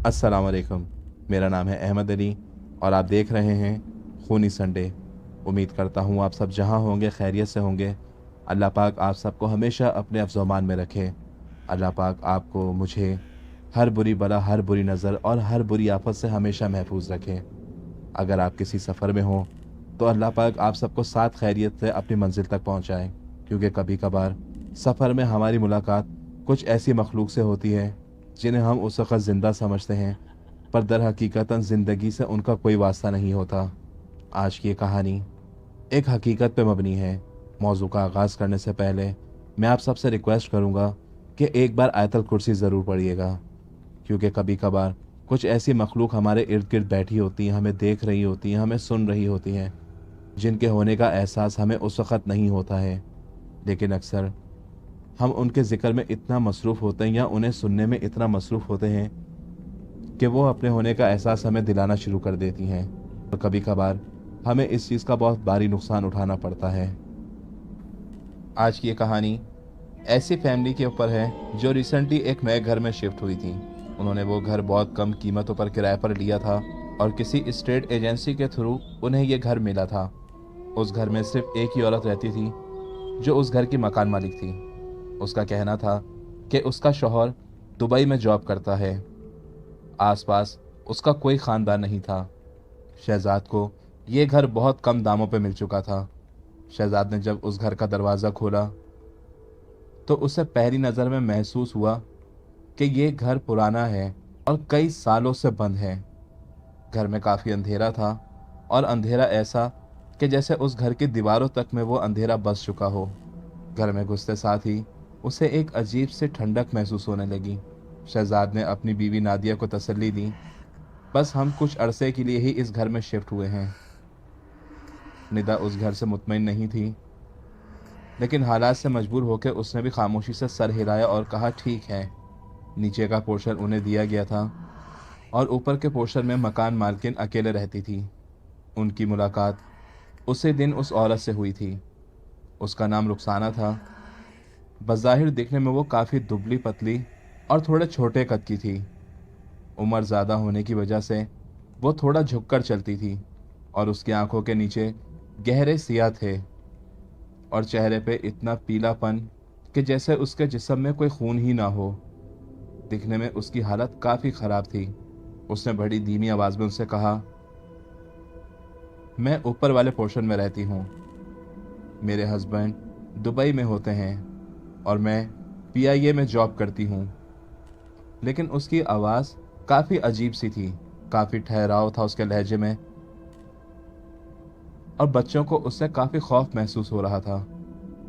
अस्सलाम वालेकुम। मेरा नाम है अहमद अली और आप देख रहे हैं खूनी संडे। उम्मीद करता हूँ आप सब जहाँ होंगे खैरियत से होंगे। अल्लाह पाक आप सबको हमेशा अपने अफ़ज़ोमान में रखे। अल्लाह पाक आपको मुझे हर बुरी बला, हर बुरी नज़र और हर बुरी आफत से हमेशा महफूज रखे। अगर आप किसी सफ़र में हों तो अल्लाह पाक आप सबको साथ खैरियत से अपनी मंजिल तक पहुँचाए, क्योंकि कभी कभार सफ़र में हमारी मुलाकात कुछ ऐसी मखलूक से होती है जिन्हें हम उस वक़्त ज़िंदा समझते हैं, पर दर हकीकतन ज़िंदगी से उनका कोई वास्ता नहीं होता। आज की ये कहानी एक हकीकत पे मबनी है। मौजू का आगाज़ करने से पहले मैं आप सबसे रिक्वेस्ट करूँगा कि एक बार आयतल कुर्सी ज़रूर पढ़िएगा, क्योंकि कभी कभार कुछ ऐसी मखलूक हमारे इर्द गिर्द बैठी होती हैं, हमें देख रही होती हैं, हमें सुन रही होती हैं, जिनके होने का एहसास हमें उस वक़्त नहीं होता है। लेकिन अक्सर हम उनके ज़िक्र में इतना मसरूफ़ होते हैं या उन्हें सुनने में इतना मसरूफ़ होते हैं कि वो अपने होने का एहसास हमें दिलाना शुरू कर देती हैं, और कभी कभार हमें इस चीज़ का बहुत भारी नुकसान उठाना पड़ता है। आज की ये कहानी ऐसी फैमिली के ऊपर है जो रिसेंटली एक नए घर में शिफ्ट हुई थी। उन्होंने वो घर बहुत कम कीमतों पर किराए पर लिया था और किसी स्टेट एजेंसी के थ्रू उन्हें ये घर मिला था। उस घर में सिर्फ एक ही औरत रहती थी जो उस घर की मकान मालिक थी। उसका कहना था कि उसका शौहर दुबई में जॉब करता है। आसपास उसका कोई ख़ानदान नहीं था। शहजाद को ये घर बहुत कम दामों पे मिल चुका था। शहजाद ने जब उस घर का दरवाज़ा खोला तो उसे पहली नज़र में महसूस हुआ कि ये घर पुराना है और कई सालों से बंद है। घर में काफ़ी अंधेरा था, और अंधेरा ऐसा कि जैसे उस घर की दीवारों तक में वो अंधेरा बस चुका हो। घर में घुसते साथ ही उसे एक अजीब सी ठंडक महसूस होने लगी। शहजाद ने अपनी बीवी नादिया को तसल्ली दी, बस हम कुछ अरसे के लिए ही इस घर में शिफ्ट हुए हैं। निदा उस घर से मुतमईन नहीं थी, लेकिन हालात से मजबूर होकर उसने भी खामोशी से सर हिलाया और कहा, ठीक है। नीचे का पोर्शन उन्हें दिया गया था और ऊपर के पोर्शन में मकान मालकिन अकेले रहती थी। उनकी मुलाकात उसी दिन उस औरत से हुई थी। उसका नाम रुखसाना था। बज़ाहिर दिखने में वो काफ़ी दुबली पतली और थोड़े छोटे कद की थी। उम्र ज़्यादा होने की वजह से वो थोड़ा झुककर चलती थी और उसकी आंखों के नीचे गहरे सिया थे, और चेहरे पे इतना पीलापन कि जैसे उसके जिस्म में कोई खून ही ना हो। दिखने में उसकी हालत काफ़ी ख़राब थी। उसने बड़ी धीमी आवाज़ में उससे कहा, मैं ऊपर वाले पोर्शन में रहती हूँ। मेरे हस्बैंड दुबई में होते हैं और मैं पीआईए में जॉब करती हूँ। लेकिन उसकी आवाज़ काफ़ी अजीब सी थी, काफ़ी ठहराव था उसके लहजे में, और बच्चों को उससे काफ़ी खौफ महसूस हो रहा था।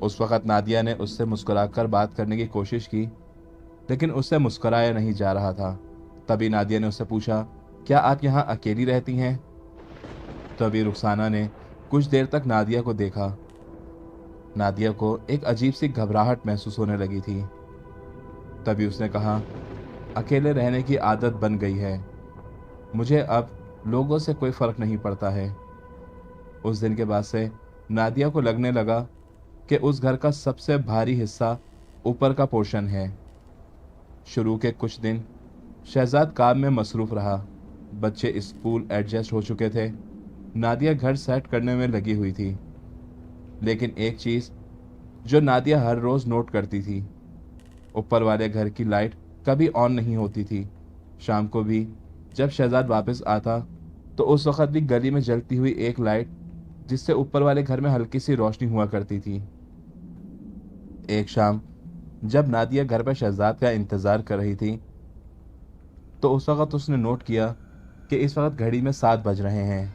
उस वक़्त नादिया ने उससे मुस्कुराकर बात करने की कोशिश की, लेकिन उससे मुस्कुराया नहीं जा रहा था। तभी नादिया ने उससे पूछा, क्या आप यहाँ अकेली रहती हैं? तभी रुखसाना ने कुछ देर तक नादिया को देखा। नादिया को एक अजीब सी घबराहट महसूस होने लगी थी। तभी उसने कहा, अकेले रहने की आदत बन गई है, मुझे अब लोगों से कोई फ़र्क नहीं पड़ता है। उस दिन के बाद से नादिया को लगने लगा कि उस घर का सबसे भारी हिस्सा ऊपर का पोर्शन है। शुरू के कुछ दिन शहजाद काम में मसरूफ़ रहा। बच्चे स्कूल एडजस्ट हो चुके थे। नादिया घर सेट करने में लगी हुई थी। लेकिन एक चीज़ जो नादिया हर रोज़ नोट करती थी, ऊपर वाले घर की लाइट कभी ऑन नहीं होती थी। शाम को भी जब शहजाद वापस आता तो उस वक़्त भी गली में जलती हुई एक लाइट, जिससे ऊपर वाले घर में हल्की सी रोशनी हुआ करती थी। एक शाम जब नादिया घर पर शहजाद का इंतज़ार कर रही थी तो उस वक़्त उसने नोट किया कि इस वक़्त घड़ी में 7 बज रहे हैं।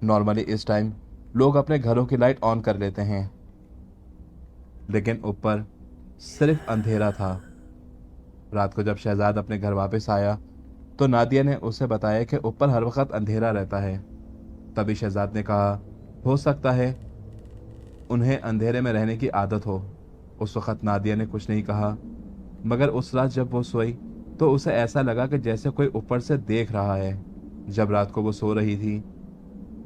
नॉर्मली इस टाइम लोग अपने घरों की लाइट ऑन कर लेते हैं, लेकिन ऊपर सिर्फ अंधेरा था। रात को जब शहजाद अपने घर वापस आया तो नादिया ने उसे बताया कि ऊपर हर वक्त अंधेरा रहता है। तभी शहजाद ने कहा, हो सकता है उन्हें अंधेरे में रहने की आदत हो। उस वक्त नादिया ने कुछ नहीं कहा, मगर उस रात जब वो सोई तो उसे ऐसा लगा कि जैसे कोई ऊपर से देख रहा है। जब रात को वो सो रही थी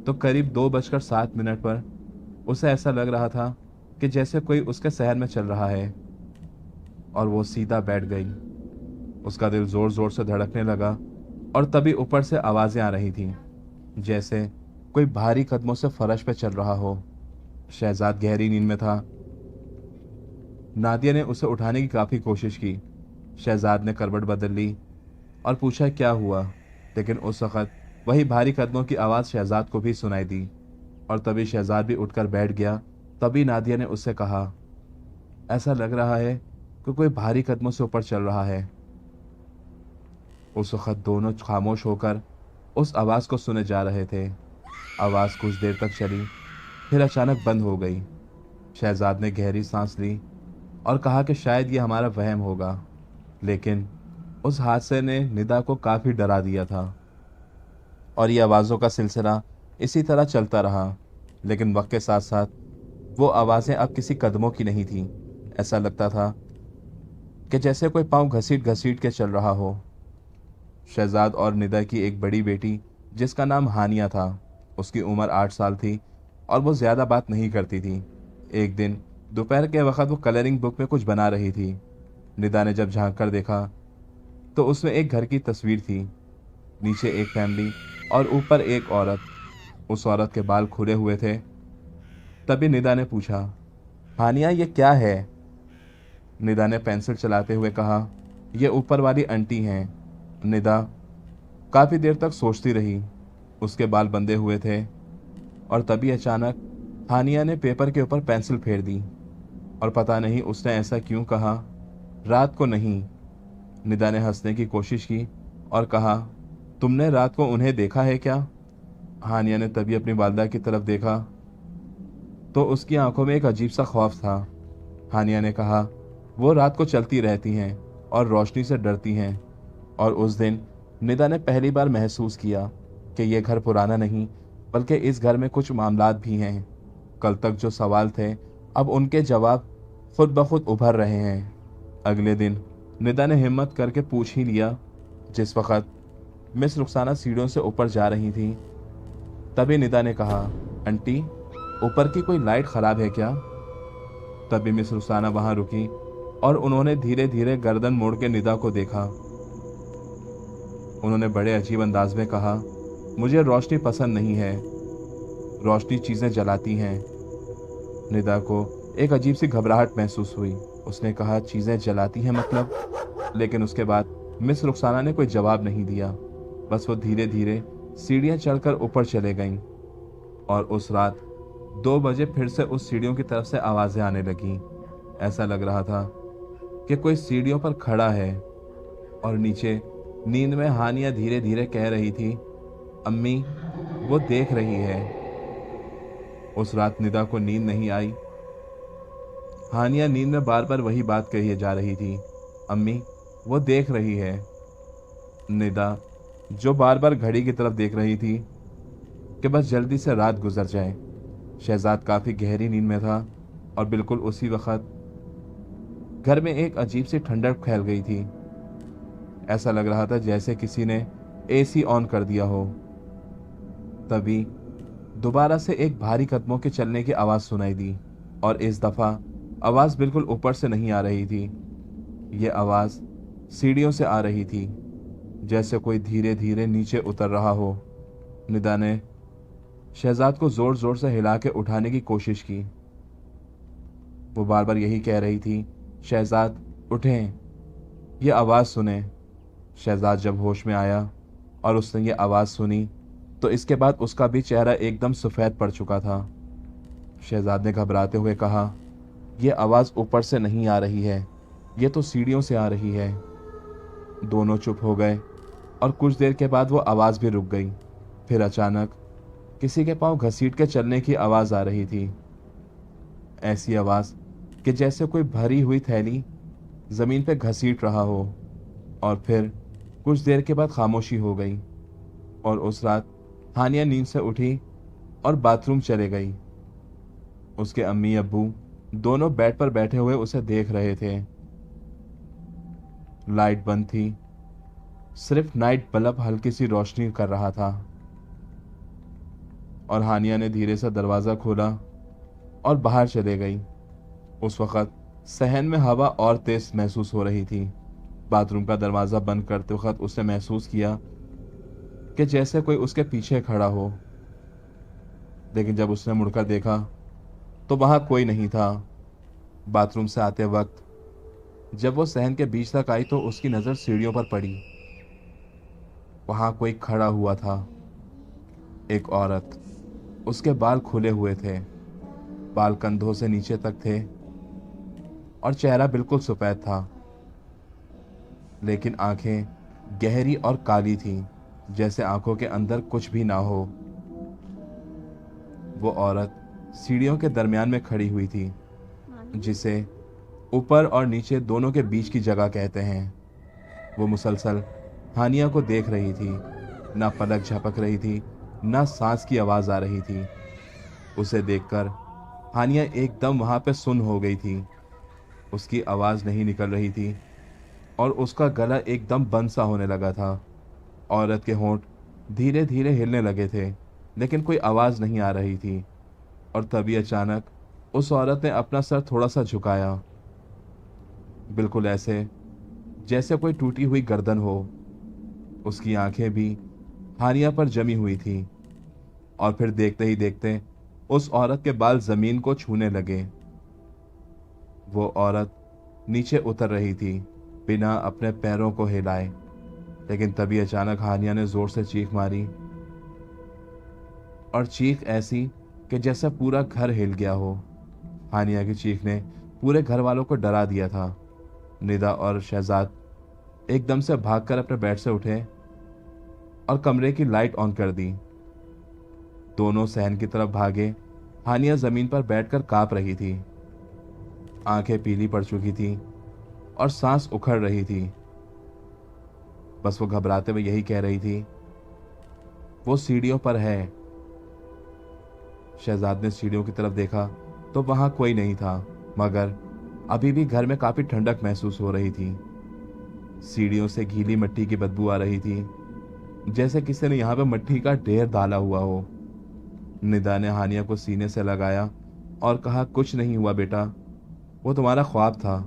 तो करीब 2:07 पर उसे ऐसा लग रहा था कि जैसे कोई उसके शहर में चल रहा है, और वो सीधा बैठ गई। उसका दिल जोर जोर से धड़कने लगा और तभी ऊपर से आवाजें आ रही थीं, जैसे कोई भारी कदमों से फर्श पे चल रहा हो। शहजाद गहरी नींद में था। नादिया ने उसे उठाने की काफी कोशिश की। शहजाद ने करवट बदल ली और पूछा क्या हुआ, लेकिन उस वक्त वही भारी कदमों की आवाज शहजाद को भी सुनाई दी और तभी शहजाद भी उठकर बैठ गया। तभी नादिया ने उससे कहा, ऐसा लग रहा है कि कोई भारी कदमों से ऊपर चल रहा है। उस वक्त दोनों खामोश होकर उस आवाज को सुने जा रहे थे। आवाज कुछ देर तक चली, फिर अचानक बंद हो गई। शहजाद ने गहरी सांस ली और कहा कि शायद ये हमारा वहम होगा, लेकिन उस हादसे ने निदा को काफी डरा दिया था और ये आवाज़ों का सिलसिला इसी तरह चलता रहा। लेकिन वक्त के साथ साथ वो आवाज़ें अब किसी कदमों की नहीं थीं। ऐसा लगता था कि जैसे कोई पाँव घसीट घसीट के चल रहा हो। शहजाद और निदा की एक बड़ी बेटी जिसका नाम हानिया था, उसकी उम्र 8 साल थी और वो ज़्यादा बात नहीं करती थी। एक दिन दोपहर के वक्त वो कलरिंग बुक में कुछ बना रही थी। निदा ने जब झांक कर देखा तो उसमें एक घर की तस्वीर थी, नीचे एक फैमिली और ऊपर एक औरत। उस औरत के बाल खुले हुए थे। तभी निदा ने पूछा, हानिया ये क्या है? निदा ने पेंसिल चलाते हुए कहा, ये ऊपर वाली आंटी हैं। निदा काफी देर तक सोचती रही। उसके बाल बंधे हुए थे और तभी अचानक हानिया ने पेपर के ऊपर पेंसिल फेर दी और पता नहीं उसने ऐसा क्यों कहा, रात को नहीं। निदा ने हंसने की कोशिश की और कहा, तुमने रात को उन्हें देखा है क्या? हानिया ने तभी अपनी वालदा की तरफ देखा तो उसकी आंखों में एक अजीब सा खौफ था। हानिया ने कहा, वो रात को चलती रहती हैं और रोशनी से डरती हैं। और उस दिन निदा ने पहली बार महसूस किया कि यह घर पुराना नहीं, बल्कि इस घर में कुछ मामलात भी हैं। कल तक जो सवाल थे, अब उनके जवाब खुद ब खुद उभर रहे हैं। अगले दिन निदा ने हिम्मत करके पूछ ही लिया। जिस वक्त मिस रुखसाना सीढ़ियों से ऊपर जा रही थी, तभी निदा ने कहा, आंटी ऊपर की कोई लाइट खराब है क्या? तभी मिस रुखसाना वहां रुकी और उन्होंने धीरे धीरे गर्दन मोड़ के निदा को देखा। उन्होंने बड़े अजीब अंदाज में कहा, मुझे रोशनी पसंद नहीं है, रोशनी चीजें जलाती हैं। निदा को एक अजीब सी घबराहट महसूस हुई। उसने कहा, चीजें जलाती हैं मतलब? लेकिन उसके बाद मिस रुखसाना ने कोई जवाब नहीं दिया। बस वो धीरे धीरे सीढ़ियां चढ़कर ऊपर चले गईं और उस रात 2 बजे फिर से उस सीढ़ियों की तरफ से आवाजें आने लगी। ऐसा लग रहा था कि कोई सीढ़ियों पर खड़ा है और नीचे नींद में हानिया धीरे धीरे कह रही थी, अम्मी वो देख रही है। उस रात निदा को नींद नहीं आई। हानिया नींद में बार बार वही बात कही जा रही थी, अम्मी वो देख रही है। निदा जो बार बार घड़ी की तरफ देख रही थी कि बस जल्दी से रात गुजर जाए। शहजाद काफी गहरी नींद में था और बिल्कुल उसी वक्त घर में एक अजीब सी ठंडक फैल गई थी। ऐसा लग रहा था जैसे किसी ने एसी ऑन कर दिया हो। तभी दोबारा से एक भारी कदमों के चलने की आवाज सुनाई दी और इस दफा आवाज बिल्कुल ऊपर से नहीं आ रही थी। ये आवाज सीढ़ियों से आ रही थी, जैसे कोई धीरे धीरे नीचे उतर रहा हो। निदा ने शहजाद को जोर जोर से हिला के उठाने की कोशिश की। वो बार बार यही कह रही थी, शहजाद उठें, ये आवाज सुने। शहजाद जब होश में आया और उसने ये आवाज सुनी तो इसके बाद उसका भी चेहरा एकदम सफेद पड़ चुका था। शहजाद ने घबराते हुए कहा, यह आवाज ऊपर से नहीं आ रही है, ये तो सीढ़ियों से आ रही है। दोनों चुप हो गए और कुछ देर के बाद वो आवाज भी रुक गई। फिर अचानक किसी के पांव घसीट के चलने की आवाज आ रही थी। ऐसी आवाज कि जैसे कोई भरी हुई थैली जमीन पे घसीट रहा हो। और फिर कुछ देर के बाद खामोशी हो गई और उस रात हानिया नींद से उठी और बाथरूम चले गई। उसके अम्मी अब्बू दोनों बेड पर बैठे हुए उसे देख रहे थे। लाइट बंद थी, सिर्फ नाइट बल्ब हल्की सी रोशनी कर रहा था। और हानिया ने धीरे से दरवाजा खोला और बाहर चले गई। उस वक्त सहन में हवा और तेज महसूस हो रही थी। बाथरूम का दरवाज़ा बंद करते वक्त उसने महसूस किया कि जैसे कोई उसके पीछे खड़ा हो, लेकिन जब उसने मुड़कर देखा तो वहां कोई नहीं था। बाथरूम से आते वक्त जब वो सहन के बीच तक आई तो उसकी नज़र सीढ़ियों पर पड़ी। वहां कोई खड़ा हुआ था, एक औरत। उसके बाल खुले हुए थे, बाल कंधों से नीचे तक थे और चेहरा बिल्कुल सफेद था, लेकिन आंखें गहरी और काली थीं, जैसे आंखों के अंदर कुछ भी ना हो। वो औरत सीढ़ियों के दरमियान में खड़ी हुई थी, जिसे ऊपर और नीचे दोनों के बीच की जगह कहते हैं। वो मुसलसल हानिया को देख रही थी, ना पलक झपक रही थी, ना सांस की आवाज आ रही थी। उसे देखकर हानिया एकदम वहां पे सुन्न हो गई थी। उसकी आवाज नहीं निकल रही थी और उसका गला एकदम बंद सा होने लगा था। औरत के होंठ धीरे धीरे हिलने लगे थे, लेकिन कोई आवाज नहीं आ रही थी। और तभी अचानक उस औरत ने अपना सर थोड़ा सा झुकाया, बिल्कुल ऐसे जैसे कोई टूटी हुई गर्दन हो। उसकी आंखें भी हानिया पर जमी हुई थी और फिर देखते ही देखते उस औरत के बाल जमीन को छूने लगे। वो औरत नीचे उतर रही थी बिना अपने पैरों को हिलाए, लेकिन तभी अचानक हानिया ने जोर से चीख मारी, और चीख ऐसी कि जैसे पूरा घर हिल गया हो। हानिया की चीख ने पूरे घर वालों को डरा दिया था। निदा और शहजाद एकदम से भागकर अपने बेड से उठे और कमरे की लाइट ऑन कर दी। दोनों सहन की तरफ भागे। हानिया जमीन पर बैठकर कांप रही थी, आंखें पीली पड़ चुकी थी और सांस उखड़ रही थी। बस वो घबराते हुए यही कह रही थी, वो सीढ़ियों पर है। शहजाद ने सीढ़ियों की तरफ देखा तो वहां कोई नहीं था, मगर अभी भी घर में काफी ठंडक महसूस हो रही थी। सीढ़ियों से गीली मिट्टी की बदबू आ रही थी, जैसे किसी ने यहाँ पे मिट्टी का ढेर डाला हुआ हो। निदा ने हानिया को सीने से लगाया और कहा, कुछ नहीं हुआ बेटा, वो तुम्हारा ख्वाब था।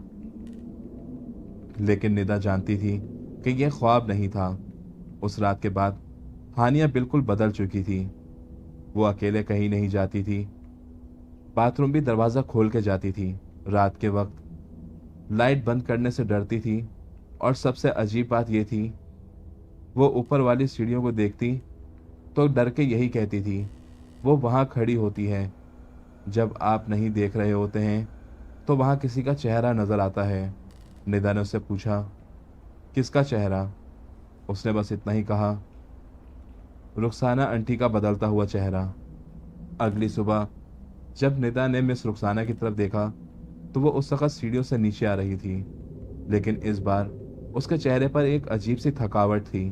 लेकिन निदा जानती थी कि यह ख्वाब नहीं था। उस रात के बाद हानिया बिल्कुल बदल चुकी थी। वो अकेले कहीं नहीं जाती थी, बाथरूम भी दरवाज़ा खोल के जाती थी। रात के वक्त लाइट बंद करने से डरती थी, और सबसे अजीब बात यह थी, वो ऊपर वाली सीढ़ियों को देखती तो डर के यही कहती थी, वो वहाँ खड़ी होती है। जब आप नहीं देख रहे होते हैं तो वहाँ किसी का चेहरा नजर आता है। निदा ने उससे पूछा, किसका चेहरा? उसने बस इतना ही कहा, रुखसाना आंटी का बदलता हुआ चेहरा। अगली सुबह जब निदा ने मिस रुखसाना की तरफ देखा तो वो उस वक्त सीढ़ियों से नीचे आ रही थी, लेकिन इस बार उसके चेहरे पर एक अजीब सी थकावट थी।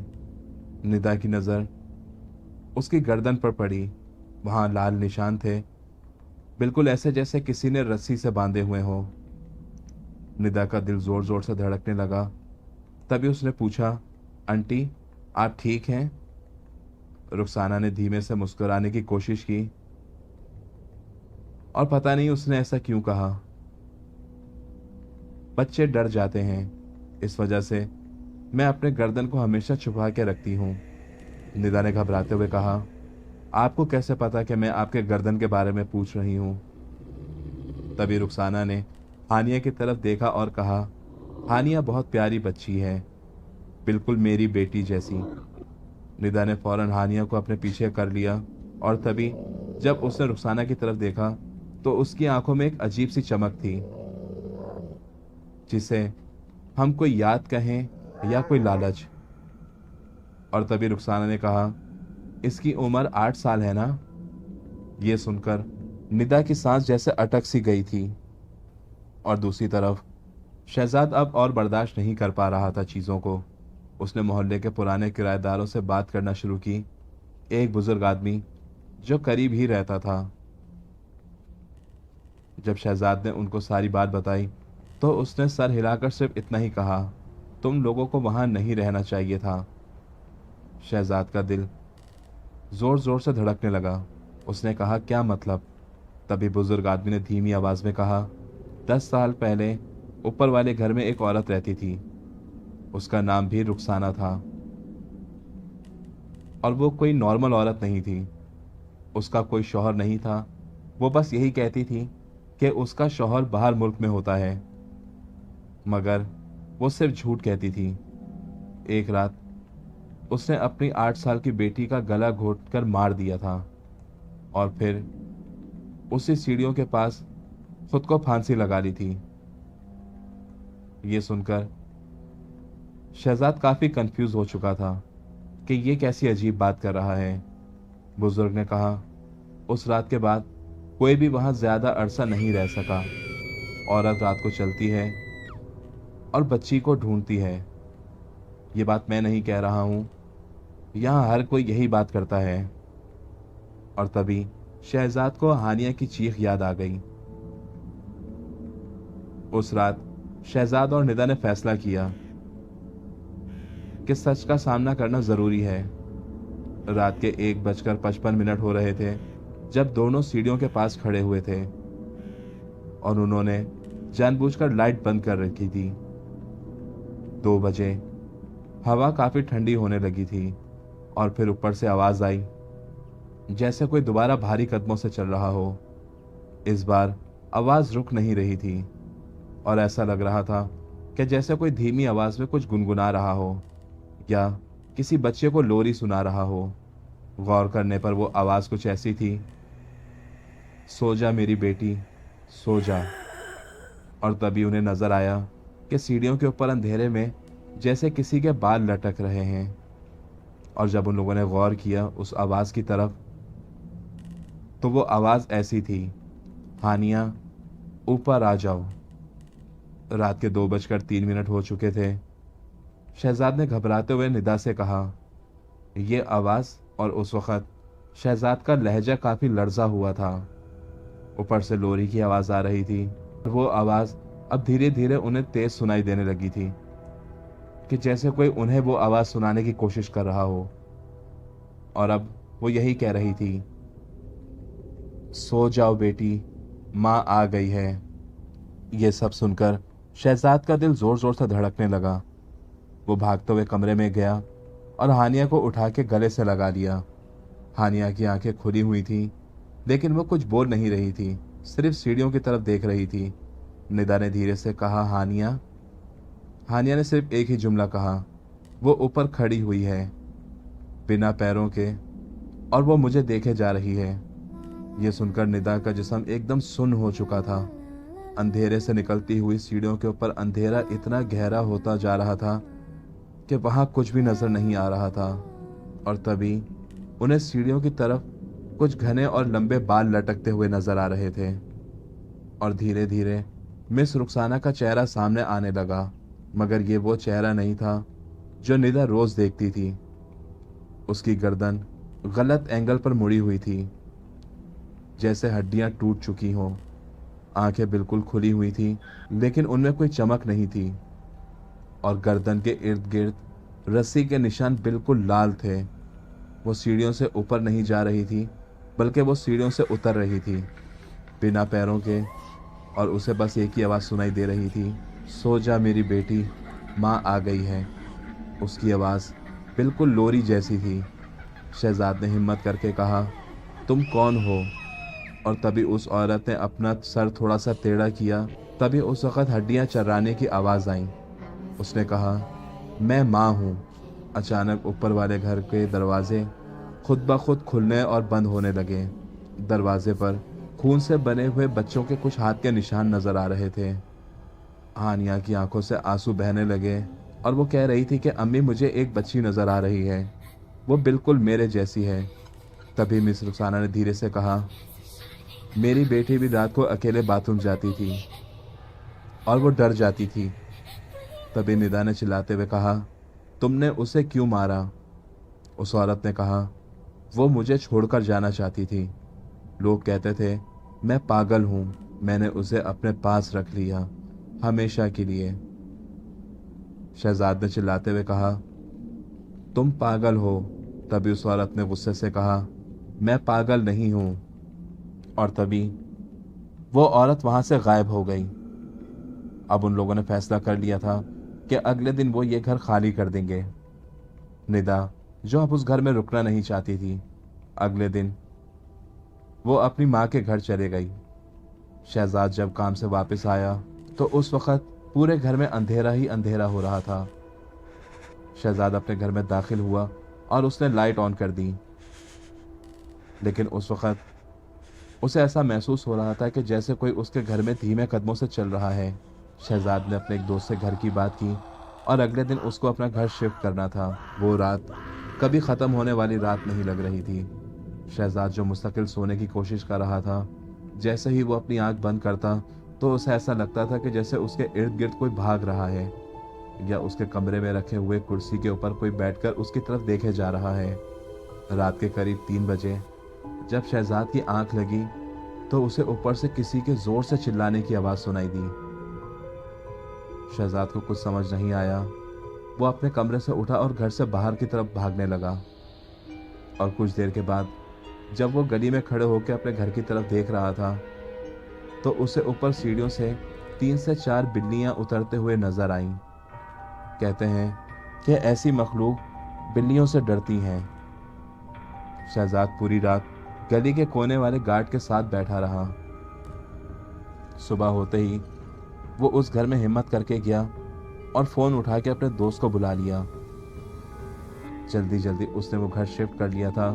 निदा की नज़र उसकी गर्दन पर पड़ी। वहां लाल निशान थे, बिल्कुल ऐसे जैसे किसी ने रस्सी से बांधे हुए हो। निदा का दिल जोर जोर से धड़कने लगा। तभी उसने पूछा, आंटी आप ठीक हैं? रुखसाना ने धीमे से मुस्कुराने की कोशिश की, और पता नहीं उसने ऐसा क्यों कहा। बच्चे डर जाते हैं, इस वजह से मैं अपने गर्दन को हमेशा छुपा के रखती हूँ। निदा ने घबराते हुए कहा, आपको कैसे पता कि मैं आपके गर्दन के बारे में पूछ रही हूँ? तभी रुखसाना ने हानिया की तरफ देखा और कहा, हानिया बहुत प्यारी बच्ची है, बिल्कुल मेरी बेटी जैसी। निदा ने फौरन हानिया को अपने पीछे कर लिया, और तभी जब उसने रुखसाना की तरफ देखा तो उसकी आंखों में एक अजीब सी चमक थी, जिसे हम कोई याद कहें या कोई लालच। और तभी रुखसाना ने कहा, इसकी उम्र 8 साल है ना? यह सुनकर निदा की सांस जैसे अटक सी गई थी। और दूसरी तरफ शहजाद अब और बर्दाश्त नहीं कर पा रहा था चीज़ों को। उसने मोहल्ले के पुराने किराएदारों से बात करना शुरू की। एक बुजुर्ग आदमी जो करीब ही रहता था। जब शहजाद ने उनको सारी बात बताई तो उसने सर हिलाकर सिर्फ इतना ही कहा, तुम लोगों को वहां नहीं रहना चाहिए था। शहजाद का दिल जोर जोर से धड़कने लगा। उसने कहा, क्या मतलब? तभी बुजुर्ग आदमी ने धीमी आवाज में कहा, 10 साल पहले ऊपर वाले घर में एक औरत रहती थी। उसका नाम भी रुखसाना था और वो कोई नॉर्मल औरत नहीं थी। उसका कोई शौहर नहीं था। वो बस यही कहती थी कि उसका शौहर बाहर मुल्क में होता है, मगर वो सिर्फ झूठ कहती थी। एक रात उसने अपनी 8 साल की बेटी का गला घोट कर मार दिया था और फिर उसी सीढ़ियों के पास खुद को फांसी लगा ली थी। ये सुनकर शहजाद काफी कंफ्यूज हो चुका था कि ये कैसी अजीब बात कर रहा है। बुजुर्ग ने कहा, उस रात के बाद कोई भी वहां ज्यादा अरसा नहीं रह सका। औरत रात को चलती है और बच्ची को ढूंढती है। ये बात मैं नहीं कह रहा हूं, यहां हर कोई यही बात करता है। और तभी शहजाद को हानिया की चीख याद आ गई। उस रात शहजाद और निदा ने फैसला किया कि सच का सामना करना जरूरी है। रात के 1:55 हो रहे थे जब दोनों सीढ़ियों के पास खड़े हुए थे और उन्होंने जानबूझकर लाइट बंद कर रखी थी। 2 बजे हवा काफी ठंडी होने लगी थी और फिर ऊपर से आवाज आई जैसे कोई दोबारा भारी कदमों से चल रहा हो। इस बार आवाज रुक नहीं रही थी और ऐसा लग रहा था कि जैसे कोई धीमी आवाज में कुछ गुनगुना रहा हो या किसी बच्चे को लोरी सुना रहा हो। गौर करने पर वो आवाज कुछ ऐसी थी, सो जा मेरी बेटी, सो जा। और तभी उन्हें नजर आया कि सीढ़ियों के ऊपर अंधेरे में जैसे किसी के बाल लटक रहे हैं। और जब उन लोगों ने गौर किया उस आवाज की तरफ, तो वो आवाज ऐसी थी, हानिया ऊपर आ जाओ। रात के 2:03 हो चुके थे। शहजाद ने घबराते हुए निदा से कहा, ये आवाज और उस वक्त शहजाद का लहजा काफी लर्जा हुआ था। ऊपर से लोरी की आवाज आ रही थी। वो आवाज अब धीरे धीरे उन्हें तेज सुनाई देने लगी थी कि जैसे कोई उन्हें वो आवाज सुनाने की कोशिश कर रहा हो। और अब वो यही कह रही थी, सो जाओ बेटी, माँ आ गई है। ये सब सुनकर शहजाद का दिल जोर जोर से धड़कने लगा। वो भागते हुए कमरे में गया और हानिया को उठा के गले से लगा लिया। हानिया की आंखें खुली हुई थी लेकिन वो कुछ बोल नहीं रही थी, सिर्फ सीढ़ियों की तरफ देख रही थी। निदा ने धीरे से कहा, हानिया। हानिया ने सिर्फ एक ही जुमला कहा, वो ऊपर खड़ी हुई है बिना पैरों के और वो मुझे देखे जा रही है। ये सुनकर निदा का जिस्म एकदम सुन्न हो चुका था। अंधेरे से निकलती हुई सीढ़ियों के ऊपर अंधेरा इतना गहरा होता जा रहा था कि वहां कुछ भी नजर नहीं आ रहा था। और तभी उन्हें सीढ़ियों की तरफ कुछ घने और लंबे बाल लटकते हुए नजर आ रहे थे और धीरे धीरे मिस रुखसाना का चेहरा सामने आने लगा, मगर ये वो चेहरा नहीं था जो निदा रोज देखती थी। उसकी गर्दन गलत एंगल पर मुड़ी हुई थी, जैसे हड्डियां टूट चुकी हों। आंखें बिल्कुल खुली हुई थी लेकिन उनमें कोई चमक नहीं थी और गर्दन के इर्द गिर्द रस्सी के निशान बिल्कुल लाल थे। वो सीढ़ियों से ऊपर नहीं जा रही थी बल्कि वो सीढ़ियों से उतर रही थी बिना पैरों के, और उसे बस एक ही आवाज़ सुनाई दे रही थी, सो जा मेरी बेटी, माँ आ गई है। उसकी आवाज़ बिल्कुल लोरी जैसी थी। शहजाद ने हिम्मत करके कहा, तुम कौन हो? और तभी उस औरत ने अपना सर थोड़ा सा टेढ़ा किया। तभी उस वक़्त हड्डियां चर्राने की आवाज़ आई। उसने कहा, मैं माँ हूँ। अचानक ऊपर वाले घर के दरवाजे खुद ब खुद खुलने और बंद होने लगे। दरवाजे पर खून से बने हुए बच्चों के कुछ हाथ के निशान नजर आ रहे थे। हानिया की आंखों से आंसू बहने लगे और वो कह रही थी कि अम्मी, मुझे एक बच्ची नजर आ रही है, वो बिल्कुल मेरे जैसी है। तभी मिस रुखसाना ने धीरे से कहा, मेरी बेटी भी रात को अकेले बाथरूम जाती थी और वो डर जाती थी। तभी निदा ने चिल्लाते हुए कहा, तुमने उसे क्यों मारा? उस औरत ने कहा, वो मुझे छोड़कर जाना चाहती थी। लोग कहते थे मैं पागल हूं, मैंने उसे अपने पास रख लिया हमेशा के लिए। शहजाद ने चिल्लाते हुए कहा, तुम पागल हो। तभी उस औरत ने गुस्से से कहा, मैं पागल नहीं हूं। और तभी वो औरत वहां से गायब हो गई। अब उन लोगों ने फैसला कर लिया था कि अगले दिन वो ये घर खाली कर देंगे। निदा, जो अब उस घर में रुकना नहीं चाहती थी, अगले दिन वो अपनी माँ के घर चले गई। शहजाद जब काम से वापस आया तो उस वक़्त पूरे घर में अंधेरा ही अंधेरा हो रहा था। शहजाद अपने घर में दाखिल हुआ और उसने लाइट ऑन कर दी, लेकिन उस वक़्त उसे ऐसा महसूस हो रहा था कि जैसे कोई उसके घर में धीमे कदमों से चल रहा है। शहजाद ने अपने एक दोस्त से घर की बात की और अगले दिन उसको अपना घर शिफ्ट करना था। वो रात कभी ख़त्म होने वाली रात नहीं लग रही थी। शहजाद जो मुस्तकिल सोने की कोशिश कर रहा था, जैसे ही वो अपनी आंख बंद करता तो उसे ऐसा लगता था कि जैसे उसके इर्द गिर्द कोई भाग रहा है या उसके कमरे में रखे हुए कुर्सी के ऊपर कोई बैठकर उसकी तरफ देखे जा रहा है। रात के करीब 3 बजे जब शहजाद की आंख लगी तो उसे ऊपर से किसी के जोर से चिल्लाने की आवाज़ सुनाई दी। शहजाद को कुछ समझ नहीं आया। वो अपने कमरे से उठा और घर से बाहर की तरफ भागने लगा। और कुछ देर के बाद जब वो गली में खड़े होकर अपने घर की तरफ देख रहा था तो उसे ऊपर सीढ़ियों से 3 से 4 बिल्लियां उतरते हुए नजर आईं। कहते हैं कि ऐसी मखलूक बिल्लियों से डरती हैं। शहजाद पूरी रात गली के कोने वाले गार्ड के साथ बैठा रहा। सुबह होते ही वो उस घर में हिम्मत करके गया और फ़ोन उठा के अपने दोस्त को बुला लिया। जल्दी जल्दी उसने वो घर शिफ्ट कर लिया था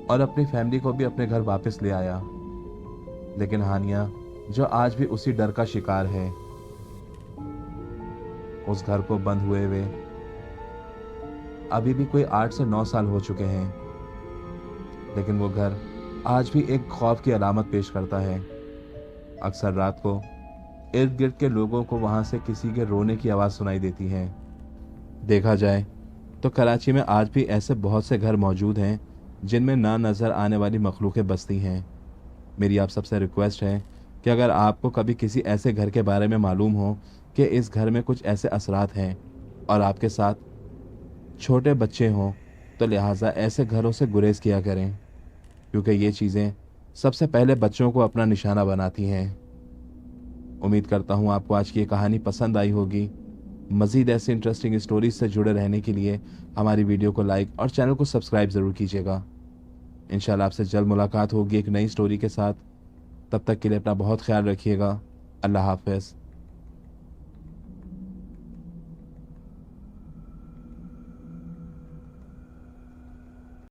और अपनी फैमिली को भी अपने घर वापस ले आया। लेकिन हानिया, जो आज भी उसी डर का शिकार है, उस घर को बंद हुए अभी भी कोई 8 से 9 साल हो चुके हैं, लेकिन वो घर आज भी एक खौफ की अलामत पेश करता है। अक्सर रात को इर्द गिर्द के लोगों को वहां से किसी के रोने की आवाज़ सुनाई देती है। देखा जाए तो कराची में आज भी ऐसे बहुत से घर मौजूद हैं जिनमें ना नज़र आने वाली मखलूक़ें बसती हैं। मेरी आप सबसे रिक्वेस्ट है कि अगर आपको कभी किसी ऐसे घर के बारे में मालूम हो कि इस घर में कुछ ऐसे असरात हैं और आपके साथ छोटे बच्चे हों, तो लिहाजा ऐसे घरों से गुरेज किया करें, क्योंकि ये चीज़ें सबसे पहले बच्चों को अपना निशाना बनाती हैं। उम्मीद करता हूँ आपको आज की ये कहानी पसंद आई होगी। मज़ीद ऐसे इंटरेस्टिंग स्टोरीज से जुड़े रहने के लिए हमारी वीडियो को लाइक और चैनल को सब्सक्राइब ज़रूर कीजिएगा। इंशाल्लाह आपसे जल्द मुलाकात होगी एक नई स्टोरी के साथ। तब तक के लिए अपना बहुत ख्याल रखिएगा। अल्लाह हाफ़िज़।